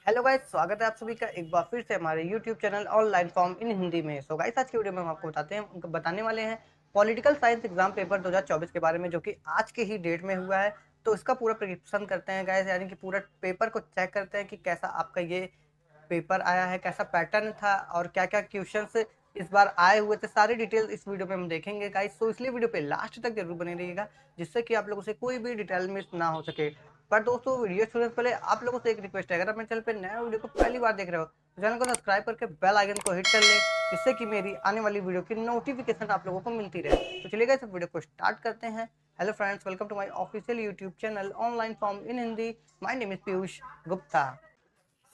Hello guys, स्वागत है आप सभी का एक बार फिर से हमारे YouTube channel online form in Hindi में। सो गाइस, आज की वीडियो में हम आपको बताने वाले हैं पॉलिटिकल साइंस एग्जाम पेपर 2024 के बारे में, जो कि आज के ही डेट में हुआ है। तो इसका पूरा प्रिडिक्शन करते हैं गाइस, यानी कि पूरा पेपर को चेक करते हैं कि कैसा आपका ये पेपर आया है, कैसा पैटर्न था और क्या क्या क्वेश्चंस इस बार आए हुए थे। सारी डिटेल इस वीडियो में हम देखेंगे गाइस, तो इसलिए वीडियो पे लास्ट तक जरूर बने रहिएगा, जिससे कि आप लोगों से कोई भी डिटेल मिस ना हो सके। पर दोस्तों, वीडियो शुरू से पहले आप लोगों से एक रिक्वेस्ट है, अगर आप मेरे चैनल पे नया वीडियो को पहली बार देख रहे हो तो चैनल को सब्सक्राइब करके बेल आइकन को हिट कर ले, जिससे कि मेरी आने वाली वीडियो की नोटिफिकेशन आप लोगों को मिलती रहे। तो चलिए गाइस, वीडियो को स्टार्ट करते हैं। Hello friends, welcome to my official YouTube channel online form in Hindi. My name is Piyush Gupta.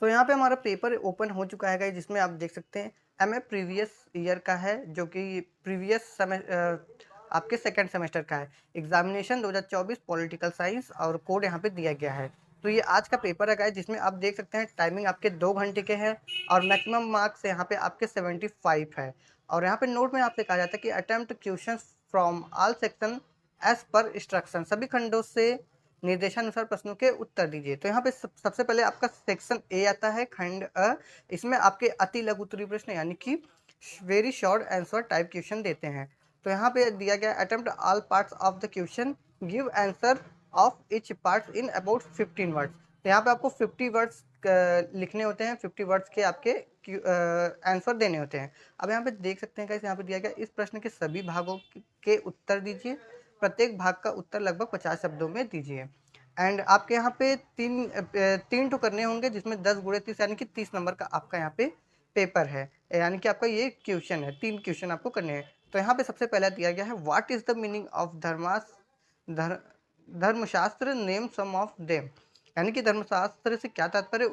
तो यहाँ पे हमारा पेपर ओपन हो चुका है गाइस, जिसमें आप देख सकते हैं एमए प्रीवियस ईयर का है, जो कि आपके सेकंड सेमेस्टर का है। एग्जामिनेशन 2024 पॉलिटिकल साइंस और कोड यहाँ पे दिया गया है। तो ये आज का पेपर है गाइस, जिसमें आप देख सकते हैं टाइमिंग आपके 2 घंटे के हैं और मैक्सिमम मार्क्स यहाँ पे आपके 75 है। और यहाँ पे नोट में आपसे कहा जाता है कि attempt question from all section as per instruction, सभी खंडों से निर्देशानुसार प्रश्नों के उत्तर दीजिए। तो यहाँ पे सबसे पहले आपका सेक्शन ए आता है, खंड अ। इसमें आपके अति लघु उत्तरीय प्रश्न यानी कि very short answer type question देते हैं। तो यहाँ पे दिया गया attempt all parts of the question, give answer of each part in about 15 words. तो यहाँ पे आपको 50 वर्ड्स लिखने होते हैं, 50 वर्ड्स के आपके आंसर देने होते हैं। अब यहाँ पे देख सकते हैं गाइस, यहाँ पे दिया गया इस प्रश्न के सभी भागों के उत्तर दीजिए। प्रत्येक भाग का उत्तर लगभग 50 शब्दों में दीजिए। एंड आपके यहाँ पे तीन टू करने होंगे, जिसमें 10 × 30 यानी कि 30 नंबर का आपका यहाँ पे पेपर है, यानी कि आपका ये क्वेश्चन है। 3 क्वेश्चन आपको करने हैं। तो यहाँ पे सबसे पहला दिया गया है, what is the meaning of धर्मशास्त्र, नेम सम ऑफ देम। यानी कि धर्मशास्त्र से क्या तात्पर्य,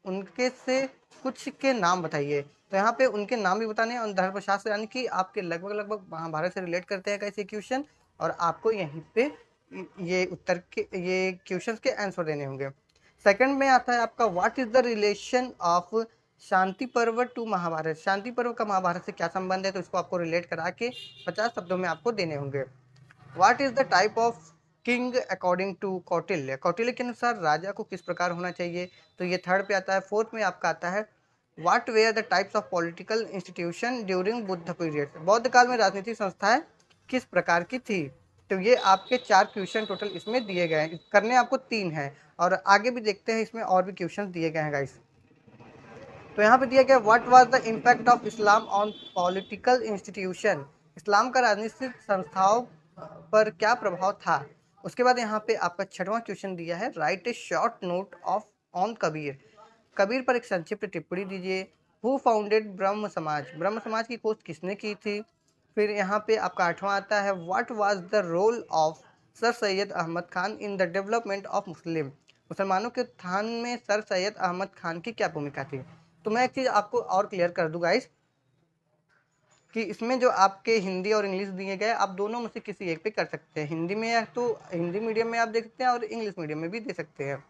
उनके से कुछ के नाम बताइए। तो यहाँ पे उनके नाम भी बताने हैं, और धर्मशास्त्र यानी कि आपके लगभग लगभग महाभारत से रिलेट करते हैं कैसे क्वेश्चन, और आपको यहीं पे ये उत्तर के ये क्वेश्चंस के आंसर देने होंगे। सेकंड में आता है आपका, what is the relation of Shanti Parva to Mahabharat. शांति पर्व का महाभारत से क्या संबंध है, तो इसको आपको रिलेट करा के 50 शब्दों में आपको देने होंगे। What is the type of king according to Kautilya. Kautilya के अनुसार राजा को किस प्रकार होना चाहिए, तो ये थर्ड पे आता है। फोर्थ में आपका आता है, what were the types of political institution during Buddha period. बौद्ध काल में राजनीतिक संस्थाएं किस प्रकार की थी। तो ये आपके 4 क्वेश्चन टोटल इसमें दिए गए हैं, करने आपको 3 हैं, और आगे भी देखते हैं इसमें और भी क्वेश्चन दिए गए हैं गाइस। तो यहाँ पे दिया गया, what was the impact of Islam on political institution. इस्लाम का राजनीतिक संस्थाओं पर क्या प्रभाव था। उसके बाद यहाँ पे आपका 6वां क्वेश्चन दिया है, right A short note of on Kabir. Kabir पर एक संक्षिप्त टिप्पणी दीजिए। हु फाउंडेड ब्रह्म समाज। ब्रह्म समाज की खोज किसने की थी। फिर यहाँ पे आपका 8वां आता है, what was the role of sir Syed Ahmed Khan in the development of Muslim. मुसलमानों के उत्थान में सर सैयद अहमद खान की क्या भूमिका थी। तो मैं एक चीज़ आपको और क्लियर कर दूँ गाइस, कि इसमें जो आपके हिंदी और इंग्लिश दिए गए, आप दोनों में से किसी एक पे कर सकते हैं। हिंदी में या तो हिंदी मीडियम में आप देख सकते हैं, और इंग्लिश मीडियम में भी दे सकते हैं।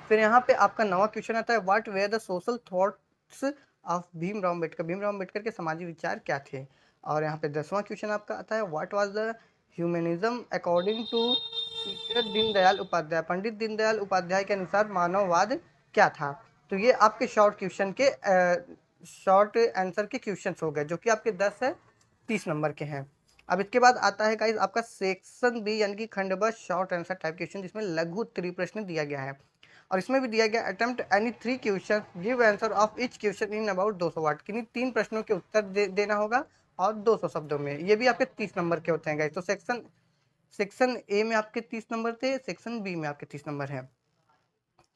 फिर यहाँ पे आपका 9वां क्वेश्चन आता है, what were the social thoughts of Bhimrao Ambedkar. Bhimrao Ambedkar के सामाजिक विचार क्या थे। और यहाँ पे 10वां क्वेश्चन आपका आता है, what was the humanism according to Deendayal Upadhyay. Pandit Deendayal Upadhyay के अनुसार मानववाद क्या था। तो ये आपके शॉर्ट क्वेश्चन के शॉर्ट आंसर के क्वेश्चन हो गए, जो कि आपके 10 है, 30 नंबर के हैं। अब इसके बाद आता है गाइस आपका सेक्शन बी, यानी कि खंड ब शॉर्ट आंसर टाइप क्वेश्चन, जिसमें लघु उत्तरीय प्रश्न दिया गया है। और इसमें भी दिया गया, attempt any 3 question, give answer of each question in about 200 word. किन्हीं 3 प्रश्नों के उत्तर देना होगा, और 200 शब्दों में। ये भी आपके 30 नंबर के होते हैं गाइस। तो सेक्शन ए में आपके 30 नंबर थे, सेक्शन बी में आपके 30 नंबर हैं।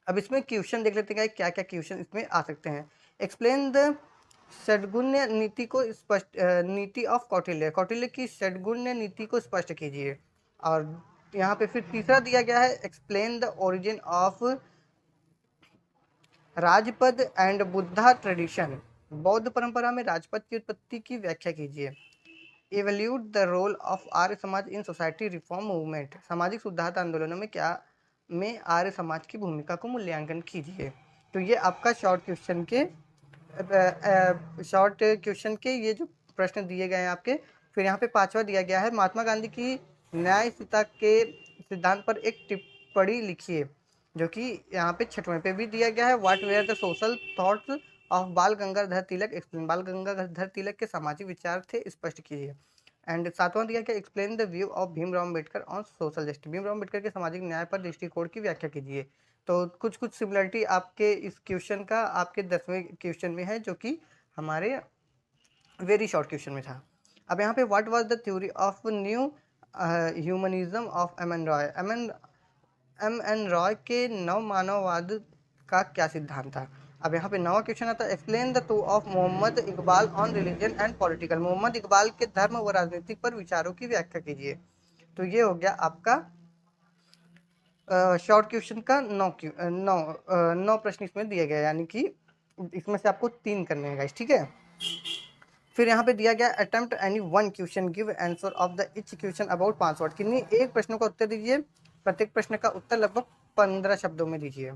अब इसमें क्वेश्चन देख लेते हैं क्या क्या क्वेश्चन इसमें आ सकते हैं। एक्सप्लेन द षड्गुण्य नीति को स्पष्ट, नीति ऑफ कौटिल्य। कौटिल्य की षड्गुण्य नीति को स्पष्ट कीजिए। और यहाँ पे फिर तीसरा दिया गया है, explain the origin of rajpad and Buddha tradition. बौद्ध परंपरा में राजपद की उत्पत्ति की व्याख्या कीजिए। Evaluate the role of Arya Samaj in society reform movement. सामाजिक सुधार आंदोलनों में आर्य समाज की भूमिका को मूल्यांकन कीजिए। तो ये आपका शॉर्ट क्वेश्चन के ये जो प्रश्न दिए गए हैं आपके। फिर यहाँ पे 5वां दिया गया है, महात्मा गांधी की न्यायशीलता के सिद्धांत पर एक टिप्पणी लिखिए। जो कि यहाँ पे 6वें पे भी दिया गया है। What were the social thoughts of Bal Gangadhar Tilak explain, बाल गंगाधर तिलक के सामाजिक विचार थे, स्पष्ट कीजिए। एंड 7वां दिया गया explain the view of Bhimrao Ambedkar on social justice, Bhimrao Ambedkar के सामाजिक न्याय पर दृष्टिकोण की व्याख्या कीजिए। तो कुछ कुछ सिमिलरिटी आपके इस क्वेश्चन का आपके 10वें क्वेश्चन में है, जो कि हमारे वेरी शॉर्ट क्वेश्चन में था। अब यहाँ पे what was the theory of new humanism of M N Roy, M N Roy के नव मानववाद का क्या सिद्धांत था। अब यहाँ पे नवा क्वेश्चन आता है explain the two of Mohammad Iqbal on religion and political, Mohammad Iqbal के धर्म व राजनीतिक पर विचारों की व्याख्या कीजिए। तो ये हो गया आपका शॉर्ट क्वेश्चन का नौ प्रश्न इसमें दिए गए, यानी कि इसमें से आपको 3 करने हैं गाइस, ठीक है। फिर यहाँ पे दिया गया attempt any one question give answer of the each question about 5 word, किन्हीं एक प्रश्न का उत्तर दीजिए, प्रत्येक प्रश्न का उत्तर लगभग 15 शब्दों में दीजिए।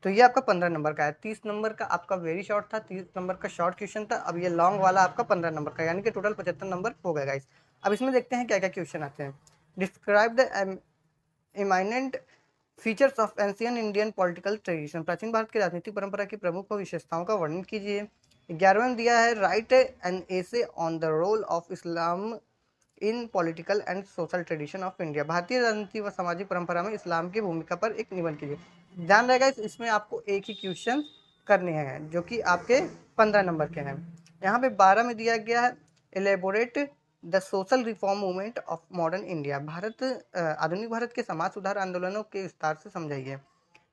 तो ये आपका 15 नंबर का है। 30 नंबर का आपका वेरी शॉर्ट था, 30 नंबर का शॉर्ट क्वेश्चन था। अब ये लॉन्ग वाला आपका 15 नंबर का, यानी कि टोटल 75 नंबर हो गए गाइस। अब इसमें देखते हैं क्या क्या क्वेश्चन आते हैं। Describe the eminent features of ancient Indian political tradition, प्राचीन भारत की राजनीतिक परंपरा की प्रमुख विशेषताओं का वर्णन कीजिए। 11वां दिया है write an essay on the role of Islam in political and social tradition of India, भारतीय राजनीति व सामाजिक परंपरा में इस्लाम की भूमिका पर एक निबंध कीजिए। ध्यान रहेगा इसमें आपको एक ही क्वेश्चन करने हैं, जो कि आपके 15 नंबर के हैं। यहाँ पे 12 में दिया गया है elaborate the social reform movement of modern India, आधुनिक भारत के समाज सुधार आंदोलनों के विस्तार से समझाइए।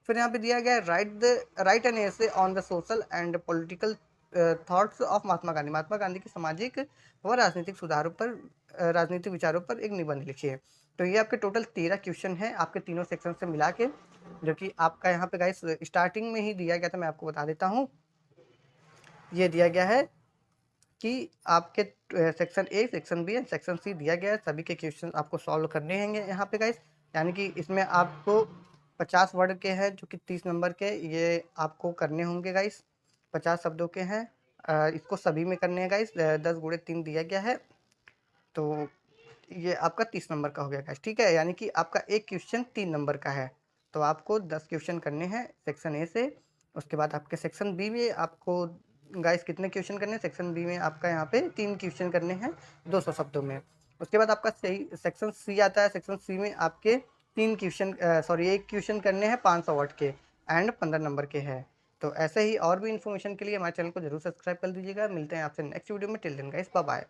फिर यहाँ पे दिया गया है write an essay on the social and political thoughts of Mahatma Gandhi, Mahatma Gandhi के सामाजिक व राजनीतिक सुधारों पर राजनीतिक विचारों पर एक निबंध लिखिए। तो ये आपके टोटल 13 क्वेश्चन है आपके तीनों सेक्शन से मिला के, जो कि आपका यहाँ पे गाइस स्टार्टिंग में ही दिया गया था, मैं आपको बता देता हूँ। ये दिया गया है कि आपके section A, section B and section C दिया गया है, सभी के क्वेश्चन आपको सॉल्व करने हैं यहाँ पे गाइस। यानी कि इसमें आपको 50 वर्ड के हैं, जो कि 30 नंबर के, ये आपको करने होंगे गाइस। 50 शब्दों के हैं, इसको सभी में करने हैं गाइस। 10 गुणे 3 दिया गया है, तो ये आपका 30 नंबर का हो गया गाइस, ठीक है। यानी कि आपका एक क्वेश्चन 3 नंबर का है, तो आपको 10 क्वेश्चन करने हैं सेक्शन ए से। उसके बाद आपके सेक्शन बी में आपको गाइस कितने क्वेश्चन करने हैं, सेक्शन बी में आपका यहाँ पे 3 क्वेश्चन करने हैं 200 शब्दों में। उसके बाद आपका सही सेक्शन सी आता है, सेक्शन सी में आपके 3 क्वेश्चन एक क्वेश्चन करने हैं 500 वर्ड के एंड 15 नंबर के हैं। तो ऐसे ही और भी इन्फॉर्मेशन के लिए हमारे चैनल को जरूर सब्सक्राइब कर दीजिएगा। मिलते हैं आपसे नेक्स्ट वीडियो में, till then guys bye bye.